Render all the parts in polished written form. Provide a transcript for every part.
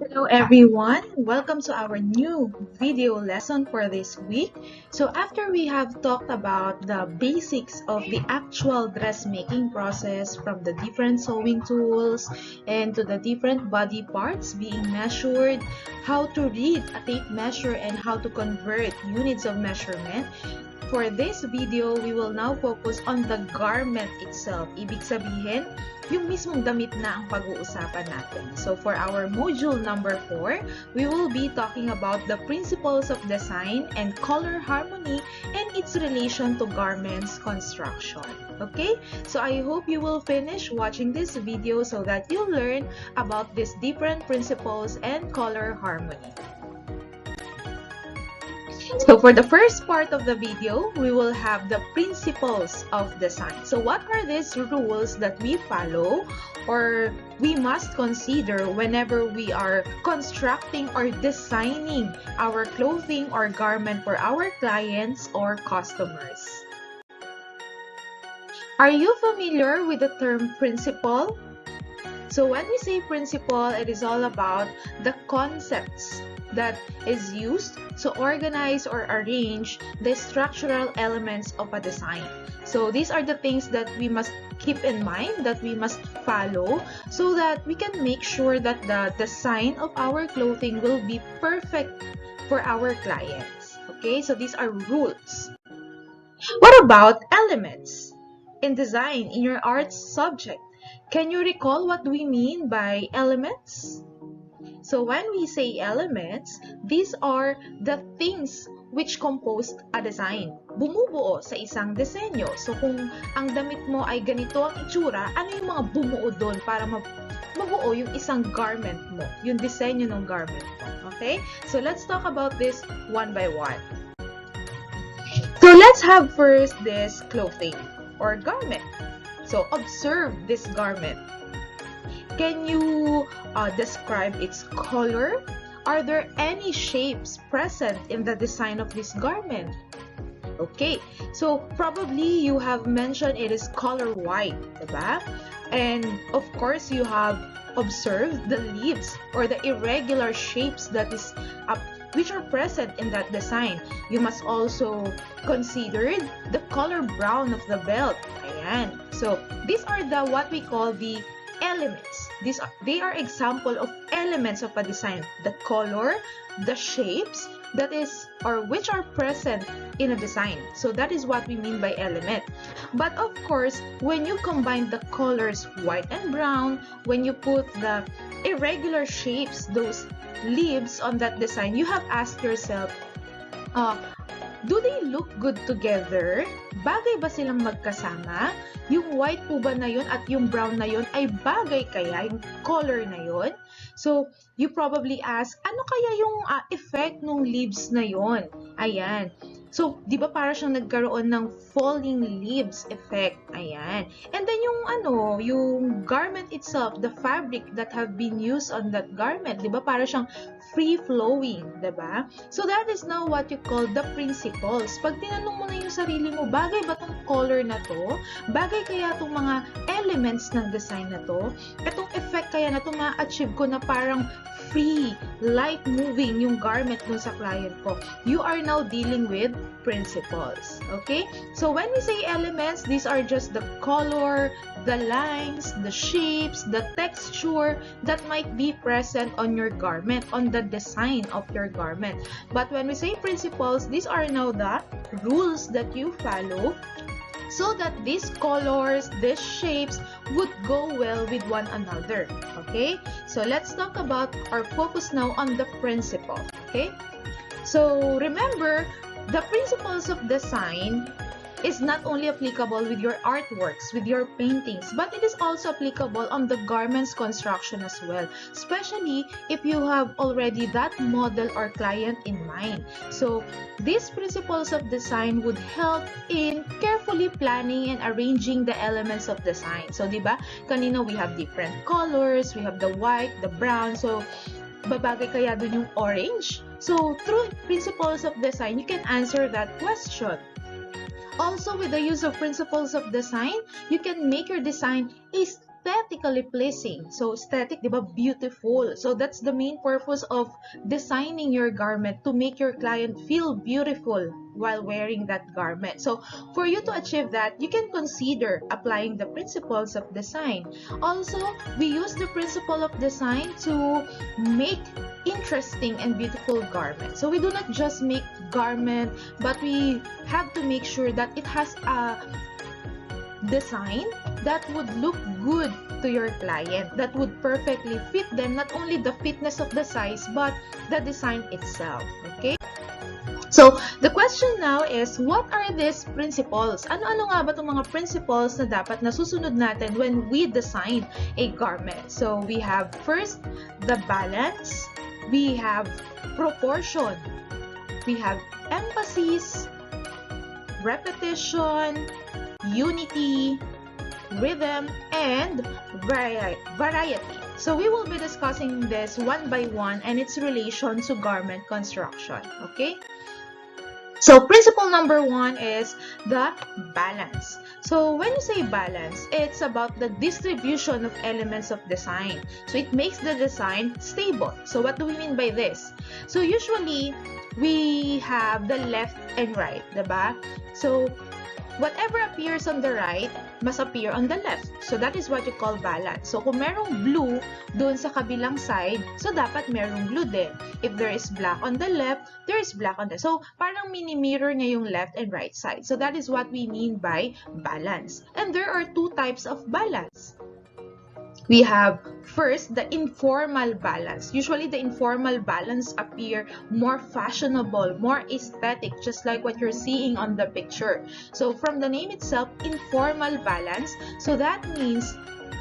Hello everyone, welcome to our new video lesson for this week. So after we have talked about the basics of the actual dressmaking process, from the different sewing tools and to the different body parts being measured, how to read a tape measure and how to convert units of measurement, for this video, we will now focus on the garment itself. Ibig sabihin, yung mismong damit na ang pag-uusapan natin. So for our module number 4, we will be talking about the principles of design and color harmony and its relation to garments construction. Okay? So I hope you will finish watching this video so that you learn about these different principles and color harmony. So for the first part of the video, we will have the principles of design. So what are these rules that we follow or we must consider whenever we are constructing or designing our clothing or garment for our clients or customers? Are you familiar with the term principle? So when we say principle, it is all about the concepts that is used to organize or arrange the structural elements of a design. So these are the things that we must keep in mind, that we must follow, so that we can make sure that the design of our clothing will be perfect for our clients. Okay, so these are rules. What about elements in design in your arts subject? Can you recall what we mean by elements? So when we say elements, these are the things which compose a design. Bumubuo sa isang disenyo. So kung ang damit mo ay ganito ang itsura, ano yung mga bumuo doon para mabuo yung isang garment mo, yung disenyo ng garment mo. Okay? So let's talk about this one by one. So let's have first this clothing or garment. So observe this garment. Can you describe its color? Are there any shapes present in the design of this garment? Okay, so probably you have mentioned it is color white, diba? And of course, you have observed the leaves or the irregular shapes that is which are present in that design. You must also consider the color brown of the belt. Ayan. So these are the what we call the elements. They are example of elements of a design. The color, the shapes that is or which are present in a design. So that is what we mean by element. But of course, when you combine the colors white and brown, when you put the irregular shapes, those leaves on that design, you have asked yourself, do they look good together? Bagay ba silang magkasama? Yung white po ba na yun at yung brown na yun ay bagay kaya? Yung color na yun? So, you probably ask, ano kaya yung effect ng leaves na yun? Ayan. So, di ba para siyang nagkaroon ng falling leaves effect? Ayan. And then yung garment itself, the fabric that have been used on that garment, di ba para siyang free-flowing, di ba? So, that is now what you call the principles. Pag tinanong mo na yung sarili mo, bagay ba tong color na to? Bagay kaya tong mga elements ng design na to? Itong effect kaya na to ma-achieve ko na parang free, light-moving yung garment dun sa client ko. You are now dealing with principles. Okay? So when we say elements, these are just the color, the lines, the shapes, the texture that might be present on your garment, on the design of your garment. But when we say principles, these are now the rules that you follow so that these colors, these shapes would go well with one another. Okay? So let's talk about or focus now on the principle. Okay? So remember, the principles of design is not only applicable with your artworks, with your paintings, but it is also applicable on the garments construction as well, especially if you have already that model or client in mind. So these principles of design would help in carefully planning and arranging the elements of design. So diba, kanina we have different colors, we have the white, the brown, so babagay kaya dun yung orange? So through principles of design, you can answer that question. Also, with the use of principles of design, you can make your design aesthetically pleasing. So aesthetic, di ba, beautiful. So that's the main purpose of designing your garment, to make your client feel beautiful while wearing that garment. So for you to achieve that, you can consider applying the principles of design. Also, we use the principle of design to make interesting and beautiful garments. So we do not just make garment, but we have to make sure that it has a design that would look good to your client, that would perfectly fit them, not only the fitness of the size, but the design itself. Okay? So, the question now is, what are these principles? Ano-ano nga ba itong mga principles na dapat nasusunod natin when we design a garment? So, we have first, the balance. We have proportion. We have emphasis, repetition, unity, rhythm, and variety. So we will be discussing this one by one and its relation to garment construction. Okay? So principle number 1 is the balance. So when you say balance, it's about the distribution of elements of design. So it makes the design stable. So what do we mean by this? So usually, we have the left and right, diba? So whatever appears on the right must appear on the left. So that is what you call balance. So kung merong blue doon sa kabilang side, so dapat merong blue din. If there is black on the left, there is black on the... So parang mini-mirror niya yung left and right side. So that is what we mean by balance. And there are two types of balance. We have first the informal balance. Usually the informal balance appear more fashionable, more aesthetic, just like what you're seeing on the picture. So from the name itself, informal balance, so that means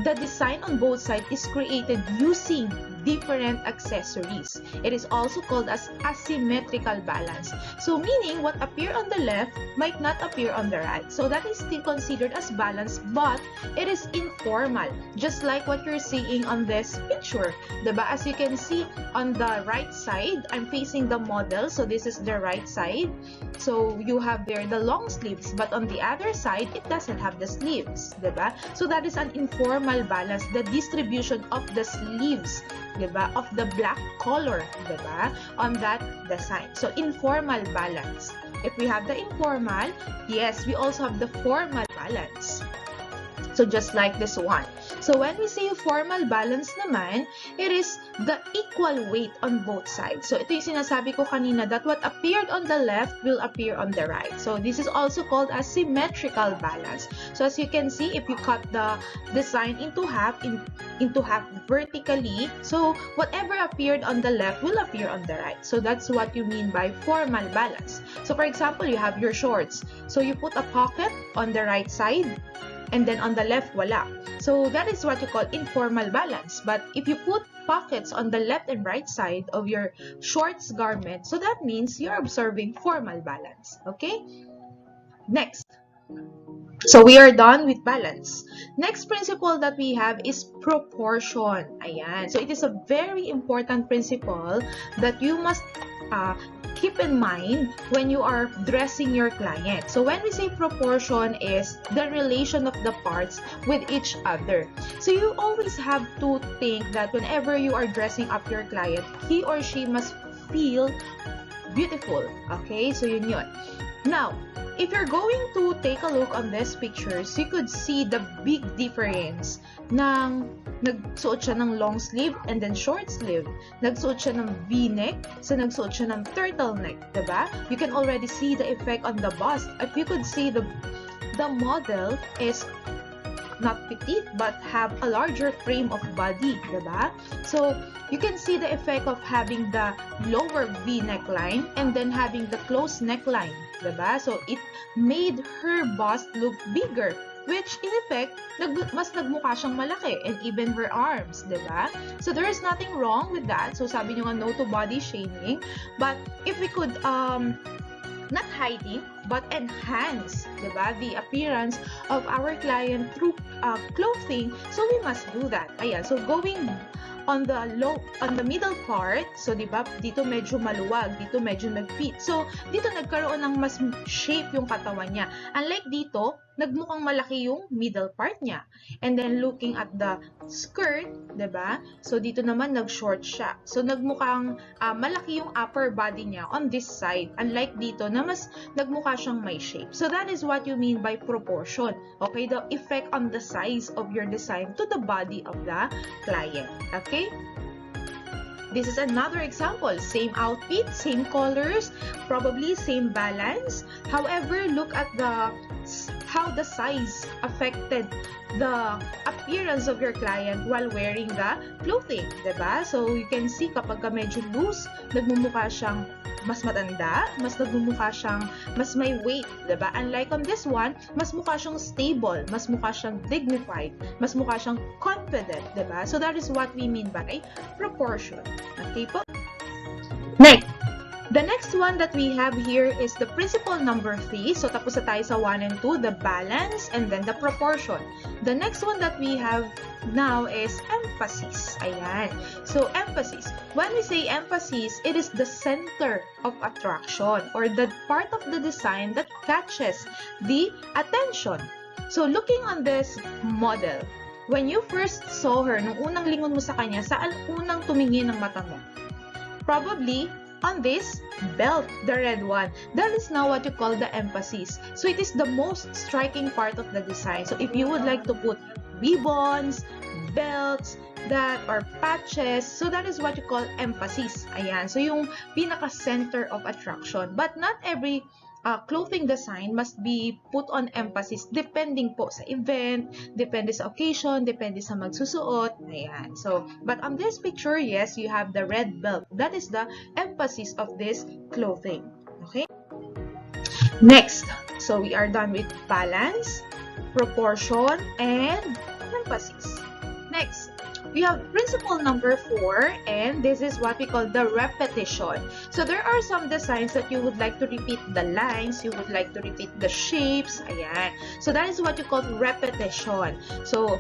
the design on both sides is created using different accessories. It is also called as asymmetrical balance. So meaning what appear on the left might not appear on the right. So that is still considered as balance, but it is informal, just like what you're seeing on this picture. Diba? As you can see on the right side, I'm facing the model, so this is the right side. So you have there the long sleeves, but on the other side, it doesn't have the sleeves. Diba? So that is an informal balance, the distribution of the sleeves, diba, of the black color, diba, on that design. So informal balance. If we have the informal, yes, we also have the formal balance. So just like this one. So when we say formal balance naman, it is the equal weight on both sides. So ito yung sinasabi ko kanina, that what appeared on the left will appear on the right. So this is also called as symmetrical balance. So as you can see, if you cut the design into half vertically, so whatever appeared on the left will appear on the right. So that's what you mean by formal balance. So for example, you have your shorts. So you put a pocket on the right side, and then on the left, wala. So that is what you call informal balance. But if you put pockets on the left and right side of your shorts garment, so that means you're observing formal balance. Okay? Next. So we are done with balance. Next principle that we have is proportion. Ayan. So it is a very important principle that you must keep in mind when you are dressing your client. So when we say proportion is the relation of the parts with each other. So you always have to think that whenever you are dressing up your client, he or she must feel beautiful. Okay? So yun. Now, if you're going to take a look on these pictures, you could see the big difference ng nagsuot siya ng long sleeve and then short sleeve. Nagsuot siya ng V-neck, so nagsuot siya ng turtleneck, diba? You can already see the effect on the bust. If you could see the model is not petite but have a larger frame of body, diba? So you can see the effect of having the lower V neckline and then having the closed neckline, diba? So it made her bust look bigger, which in effect, mas nagmukha siyang malaki, and even her arms, diba? So there is nothing wrong with that. So sabi nyo nga, no to body shaming. But if we could, not hiding, but enhance, diba, the appearance of our client through clothing, so we must do that. Ayan, so going on the middle part, so diba, dito medyo maluwag, dito medyo nag-fit. So dito nagkaroon ng mas shape yung katawan niya. Unlike dito, nagmukhang malaki yung middle part niya. And then looking at the skirt, 'di ba? So dito naman nag-short siya. So nagmukhang malaki yung upper body niya on this side, unlike dito na mas nagmukha siyang may shape. So that is what you mean by proportion. Okay, the effect on the size of your design to the body of the client. Okay? This is another example. Same outfit, same colors, probably same balance. However, look at how the size affected the appearance of your client while wearing the clothing, diba? So you can see kapag medyo loose, nagmumukha siyang mas matanda, mas nagmumukha siyang mas may weight, diba? Unlike on this one, mas mukha siyang stable, mas mukha siyang dignified, mas mukha siyang confident, diba? So that is what we mean by proportion. Okay po? Next, the next one that we have here is the principle number 3. So tapos na tayo sa 1 and 2, the balance and then the proportion. The next one that we have now is emphasis. Ayan. So emphasis. When we say emphasis, it is the center of attraction or the part of the design that catches the attention. So looking on this model, when you first saw her, nung unang lingon mo sa kanya, saan unang tumingin ng mata mo? Probably on this belt, the red one. That is now what you call the emphasis. So it is the most striking part of the design. So if you would like to put ribbons, belts, that or patches, so that is what you call emphasis. Ayan. So yung pinaka-center of attraction. But not every clothing design must be put on emphasis depending po sa event, depende sa occasion, depende sa magsusuot. Ayan. So, but on this picture, yes, you have the red belt. That is the emphasis of this clothing. Okay? Next, so we are done with balance, proportion, and emphasis. Next, we have principle number 4, and this is what we call the repetition. So there are some designs that you would like to repeat the lines, you would like to repeat the shapes. Ayan. So that is what you call repetition. So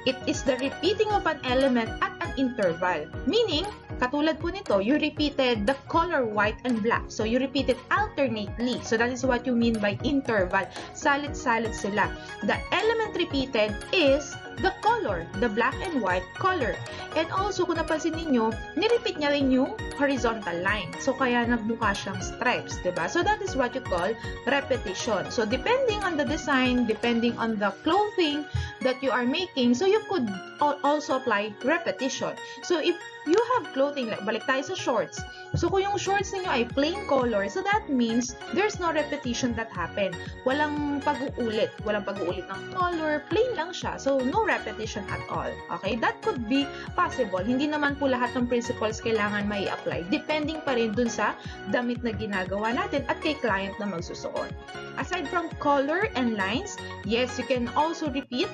it is the repeating of an element at an interval. Meaning, katulad po nito, you repeated the color white and black. So you repeat it alternately. So that is what you mean by interval. Salit-salit sila. The element repeated is the color, the black and white color. And also, kung napansin ninyo, nirepeat niya rin yung horizontal line. So, kaya nagmukha siyang stripes, diba? So, that is what you call repetition. So, depending on the design, depending on the clothing that you are making, so you could also apply repetition. So, if you have clothing, like, balik tayo sa shorts. So, kung yung shorts ninyo ay plain color, so that means there's no repetition that happen. Walang pag-uulit. Walang pag-uulit ng color. Plain lang siya. So, no repetition at all. Okay? That could be possible. Hindi naman po lahat ng principles kailangan may apply. Depending pa rin dun sa damit na ginagawa natin at kay client na magsusuot. Aside from color and lines, yes, you can also repeat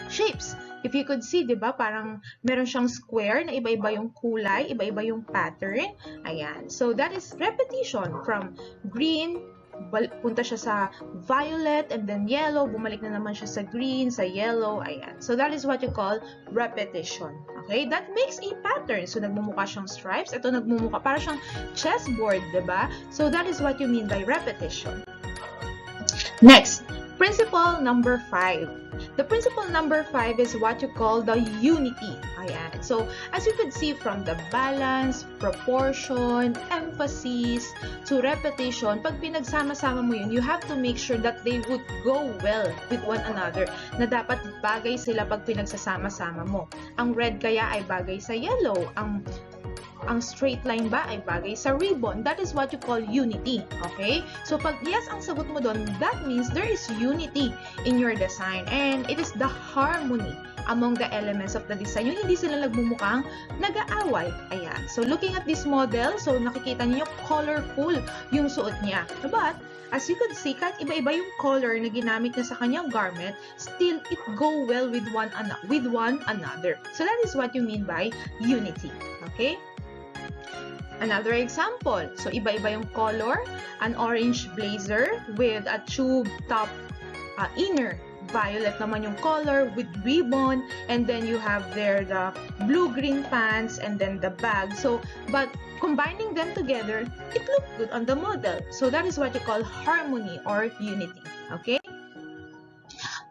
shapes. If you could see, di ba, parang meron siyang square na iba-iba yung kulay, iba-iba yung pattern. Ayan. So, that is repetition from green, punta siya sa violet, and then yellow, bumalik na naman siya sa green, sa yellow, ayan. So, that is what you call repetition. Okay? That makes a pattern. So, nagmumukha siyang stripes. Ito nagmumukha, para siyang chessboard, di ba? So, that is what you mean by repetition. Next, principle number 5. The principle number 5 is what you call the unity. Ayan. So, as you could see from the balance, proportion, emphasis, to repetition, pag pinagsama-sama mo yun, you have to make sure that they would go well with one another. Na dapat bagay sila pag pinagsasama-sama mo. Ang red kaya ay bagay sa yellow. Ang straight line ba ay bagay sa ribbon. That is what you call unity. Okay? So, pag yes ang sagot mo doon, that means there is unity in your design. And it is the harmony among the elements of the design. Yung hindi sila nagmumukhang nag-aaway. Ayan. So, looking at this model, so nakikita niyo colorful yung suot niya. But, as you could see, kahit iba-iba yung color na ginamit niya sa kanyang garment, still it go well with one another. So, that is what you mean by unity. Okay? Another example, so iba-iba yung color, an orange blazer with a tube top inner, violet naman yung color with ribbon, and then you have there the blue-green pants and then the bag. So, but combining them together, it looked good on the model. So that is what you call harmony or unity. Okay?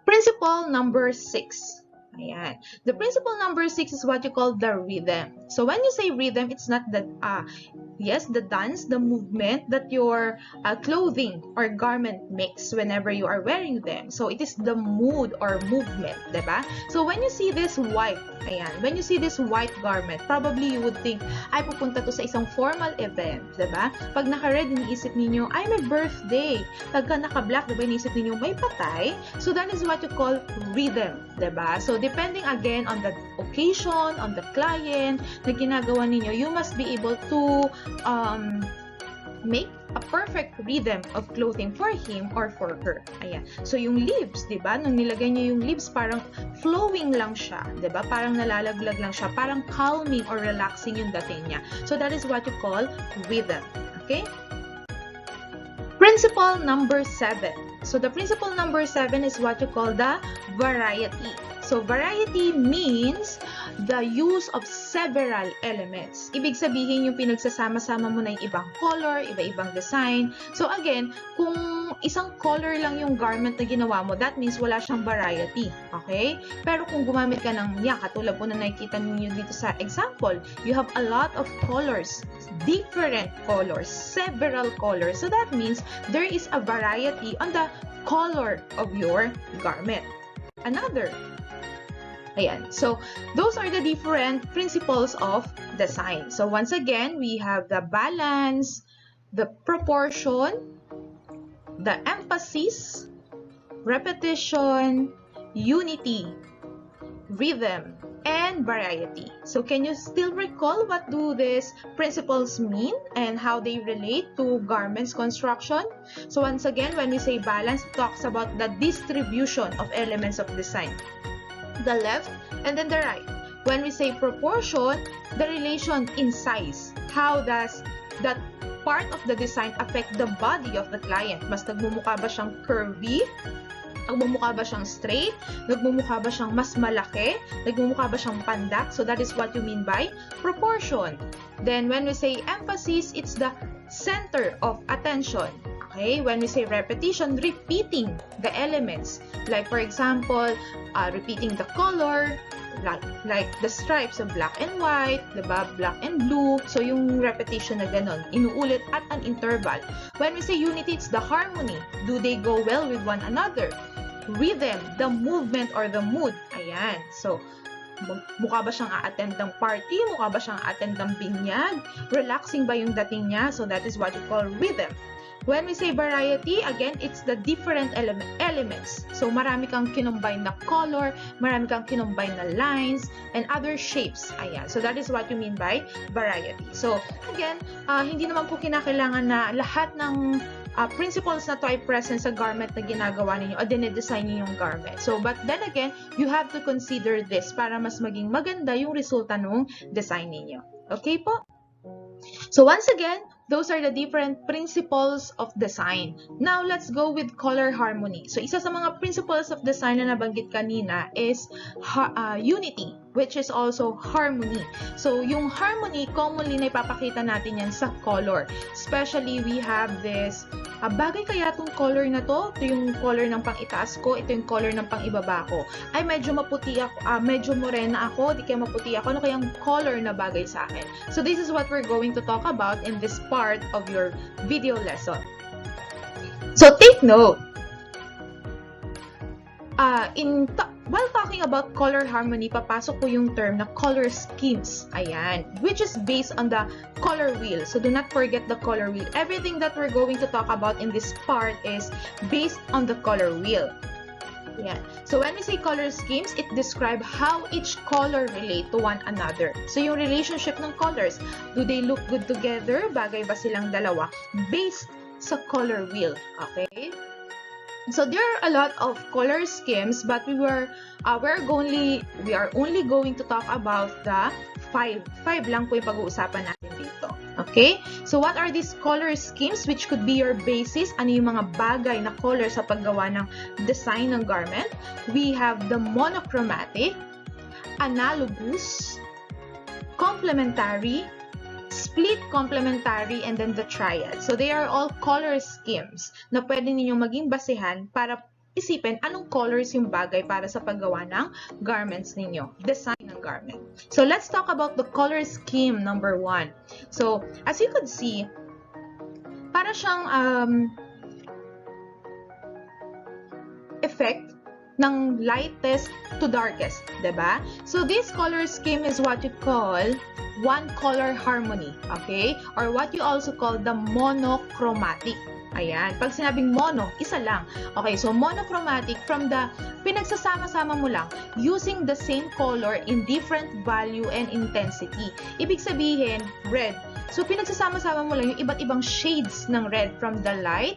Principle number 6. Ayan. The principle number 6 is what you call the rhythm. So when you say rhythm, it's not the the dance, the movement that your clothing or garment makes whenever you are wearing them. So it is the mood or movement, diba? So when you see this white, when you see this white garment, probably you would think, ay, pupunta to sa isang formal event, diba? Pag naka-red, iniisip ninyo, ay, may birthday. Pagka naka-black, diba, iniisip ninyo, may patay. So that is what you call rhythm, diba? So depending again on the occasion, on the client na ginagawa ninyo, you must be able to make a perfect rhythm of clothing for him or for her. Ayan. So yung leaves, 'di ba? Nung nilagay niyo yung leaves, parang flowing lang siya, 'di ba? Parang nalalaglag lang siya, parang calming or relaxing yung dating niya. So that is what you call rhythm. Okay? Principle number 7. So the principle number 7 is what you call the variety. So variety means the use of several elements. Ibig sabihin yung pinagsasama-sama mo na yung ibang color, iba-ibang design. So again, kung isang color lang yung garment na ginawa mo, that means wala siyang variety. Okay? Pero kung gumamit ka ng, katulad po na nakikita niyo dito sa example, you have a lot of colors, different colors, several colors. So that means there is a variety on the color of your garment. Another. Ayan. So, those are the different principles of design. So, once again, we have the balance, the proportion, the emphasis, repetition, unity, rhythm, and variety. So, can you still recall what do these principles mean and how they relate to garments construction? So, once again, when we say balance, it talks about the distribution of elements of design. The left and then the right. When we say proportion, the relation in size. How does that part of the design affect the body of the client? Mas nagmumukha ba siyang curvy? Nagmumukha ba siyang straight? Nagmumukha ba siyang mas malaki? Nagmumukha ba siyang pandak? So that is what you mean by proportion. Then when we say emphasis, it's the center of attention. Okay, when we say repetition, repeating the elements. Like for example, repeating the color, like the stripes of black and white, diba? Black and blue. So yung repetition na ganon, inuulit at an interval. When we say unity, it's the harmony. Do they go well with one another? Rhythm, the movement or the mood. Ayan. So, mukha ba siyang a-attend ng party? Mukha ba siyang a-attend ng binyag? Relaxing ba yung dating niya? So that is what you call rhythm. When we say variety, again, it's the different elements. So, marami kang kinumbine na color, marami kang kinumbine na lines, and other shapes. Ayan. So, that is what you mean by variety. So, again, hindi naman po kinakailangan na lahat ng principles na to ay present sa garment na ginagawa ninyo o dinedesign niyo yung garment. So, but then again, you have to consider this para mas maging maganda yung resulta ng design ninyo. Okay po? So, once again, those are the different principles of design. Now, let's go with color harmony. So, isa sa mga principles of design na nabanggit kanina is unity, which is also harmony. So, yung harmony, commonly na ipapakita natin yan sa color. Especially, we have this, bagay kaya itong color na to? Ito yung color ng pang-itaas ko, ito yung color ng pang-ibaba ko. Ay, medyo maputi ako, medyo morena ako, di kaya maputi ako, ano kayang color na bagay sa akin? So, this is what we're going to talk about in this part of your video lesson. So, take note. While talking about color harmony, papasok po yung term na color schemes. Ayan. Which is based on the color wheel. So, do not forget the color wheel. Everything that we're going to talk about in this part is based on the color wheel. Ayan. So, when we say color schemes, it describes how each color relate to one another. So, yung relationship ng colors, do they look good together? Bagay ba silang dalawa? Based sa color wheel. Okay? So there are a lot of color schemes, but we are only going to talk about the 5. 5 lang po yung pag-uusapan natin dito. Okay? So what are these color schemes which could be your basis? Ano yung mga bagay na color sa paggawa ng design ng garment? We have the monochromatic, analogous, complementary, split complementary, and then the triad. So they are all color schemes na pwede ninyong maging basehan para isipin anong colors yung bagay para sa paggawa ng garments ninyo, design ng garment. So let's talk about the color scheme number 1. So as you could see, para siyang effect ng lightest to darkest, diba? So this color scheme is what you call one color harmony, okay? Or what you also call the monochromatic. Ayan, pag sinabing mono, isa lang. Okay, so monochromatic from the pinagsasama-sama mo lang using the same color in different value and intensity. Ibig sabihin, red. So pinagsasama-sama mo lang yung iba't ibang shades ng red from the light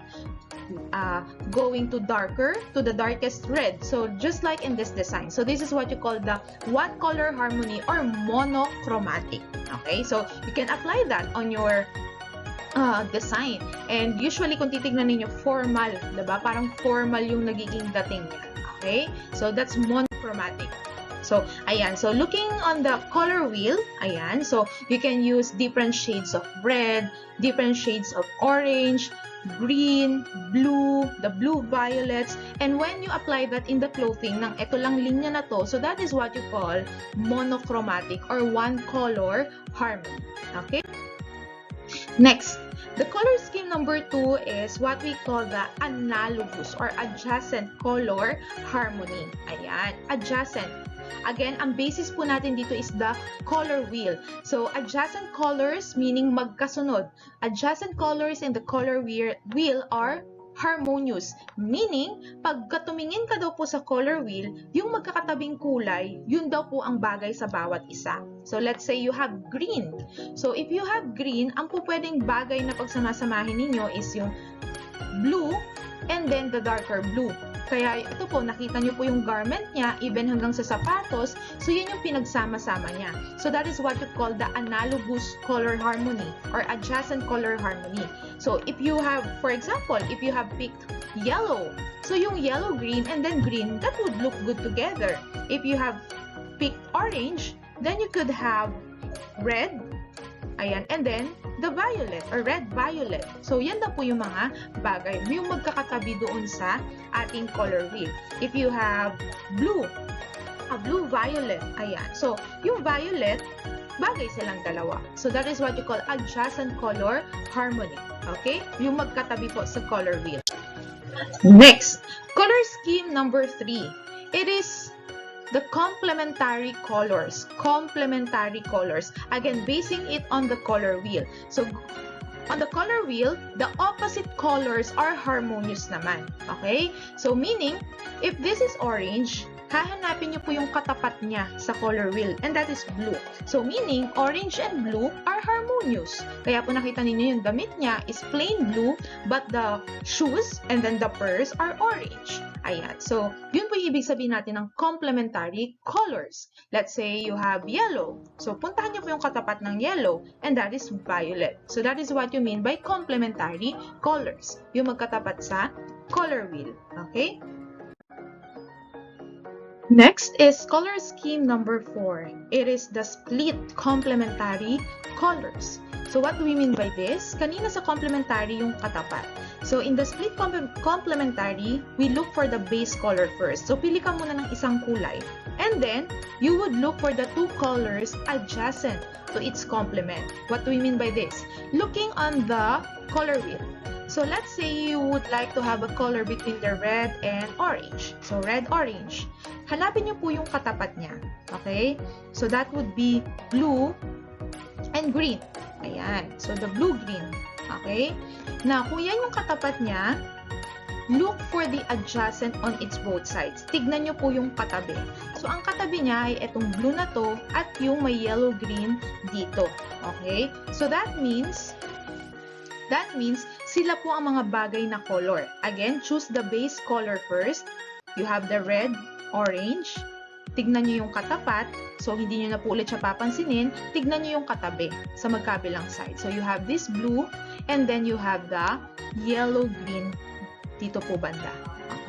going to darker to the darkest red. So just like in this design. So this is what you call the one color harmony or monochromatic. Okay, so you can apply that on your design. And usually kung titignan ninyo, formal, diba? Parang formal yung nagiging dating niya. Okay, so that's monochromatic. So, ayan. So, looking on the color wheel, ayan. So, you can use different shades of red, different shades of orange, green, blue, the blue violets, and when you apply that in the clothing ng ito lang linya na to, so that is what you call monochromatic or one color harmony. Okay? Next, the color scheme number 2 is what we call the analogous or adjacent color harmony. Ayan, adjacent. Again, ang basis po natin dito is the color wheel. So, adjacent colors meaning magkasunod. Adjacent colors in the color wheel are harmonious. Meaning, pagka tumingin ka daw po sa color wheel, yung magkakatabing kulay, yun daw po ang bagay sa bawat isa. So, let's say you have green. So, if you have green, ang po pwedeng bagay na pagsamasamahin ninyo is yung blue and then the darker blue. Kaya ito po, nakita nyo po yung garment niya, even hanggang sa sapatos, so yun yung pinagsama-sama niya. So that is what you call the analogous color harmony or adjacent color harmony. So if you have, for example, if you have picked yellow, so yung yellow, green, and then green, that would look good together. If you have picked orange, then you could have red, ayan, and then the violet or red-violet. So, yan na po yung mga bagay, yung magkakatabi doon sa ating color wheel. If you have blue, a blue-violet, ayan. So, yung violet, bagay silang dalawa. So, that is what you call adjacent color harmony. Okay? Yung magkatabi po sa color wheel. Next, color scheme number 3. It is the complementary colors. Complementary colors. Again, basing it on the color wheel. So, on the color wheel, the opposite colors are harmonious naman. Okay? So, meaning, if this is orange, hahanapin nyo po yung katapat niya sa color wheel, and that is blue. So, meaning, orange and blue are harmonious. Kaya po nakita ninyo yung damit niya is plain blue, but the shoes and then the purse are orange. Ayan. So, yun po yung ibig sabihin natin ng complementary colors. Let's say you have yellow. So, puntahan nyo po yung katapat ng yellow, and that is violet. So, that is what you mean by complementary colors. Yung magkatapat sa color wheel. Okay? Next is color scheme number 4. It is the split complementary colors. So what do we mean by this? Kanina sa complementary yung katapat. So in the split complementary, we look for the base color first. So pili ka muna ng isang kulay. And then, you would look for the two colors adjacent to its complement. What do we mean by this? Looking on the color wheel. So let's say you would like to have a color between the red and orange. So red-orange. Hanapin niyo po yung katapat niya. Okay? So that would be blue and green. Ayan. So the blue-green. Okay? Now, kung yan yung katapat niya, look for the adjacent on its both sides. Tignan niyo po yung katabi. So ang katabi niya ay itong blue na to at yung may yellow-green dito. Okay? So that means sila po ang mga bagay na color. Again, choose the base color first. You have the red, orange. Tignan nyo yung katapat. So, hindi nyo na po ulit siya papansinin. Tignan nyo yung katabi sa magkabilang side. So, you have this blue and then you have the yellow-green dito po banda.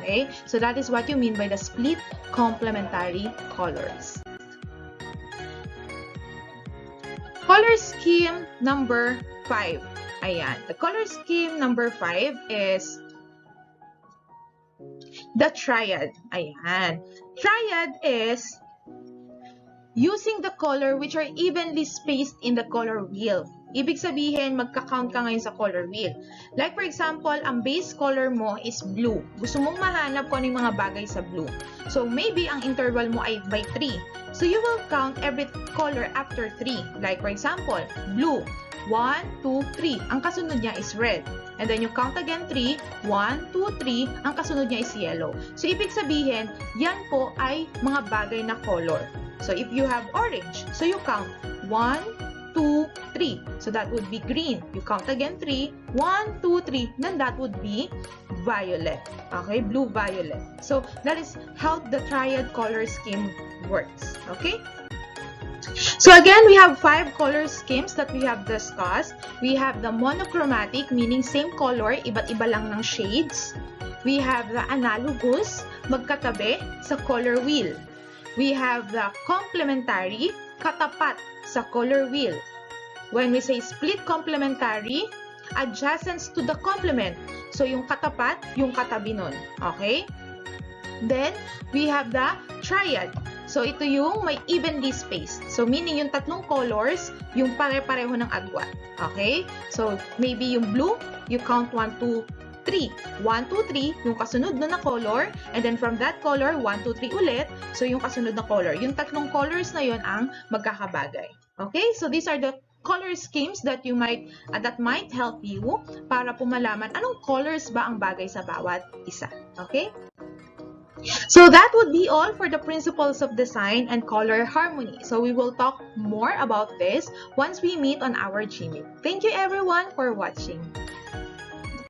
Okay? So, that is what you mean by the split complementary colors. Color scheme number 5. Ayan. The color scheme number 5 is the triad. Ayan. Triad is using the color which are evenly spaced in the color wheel. Ibig sabihin, magka-count ka ngayon sa color wheel. Like for example, ang base color mo is blue. Gusto mong mahanap kung ano yung mga bagay sa blue. So maybe ang interval mo ay by 3. So you will count every color after 3. Like for example, blue. 1, 2, 3. Ang kasunod niya is red. And then you count again 3. 1, 2, 3. Ang kasunod niya is yellow. So ibig sabihin, yan po ay mga bagay na color. So if you have orange, so you count 1, 2, 3. So that would be green. You count again 3. 1, 2, 3. Then that would be violet. Okay, blue, violet. So that is how the triad color scheme works. Okay? So again, we have 5 color schemes that we have discussed. We have the monochromatic, meaning same color, iba't iba lang ng shades. We have the analogous, magkatabi sa color wheel. We have the complementary, katapat sa color wheel. When we say split complementary, adjacent to the complement. So yung katapat, yung katabi nun. Okay? Then, we have the triad. So ito yung may evenly spaced. So meaning yung tatlong colors, yung pare-pareho ng agwat. Okay? So maybe yung blue, you count 1, 2, 3. 1, 2, 3, yung kasunod na color. And then from that color, 1, 2, 3 ulit. So yung kasunod na color. Yung tatlong colors na yon ang magkakabagay. Okay? So these are the color schemes that you might that might help you para po malaman anong colors ba ang bagay sa bawat isa. Okay? So that would be all for the principles of design and color harmony. So we will talk more about this once we meet on our GMAT. Thank you everyone for watching.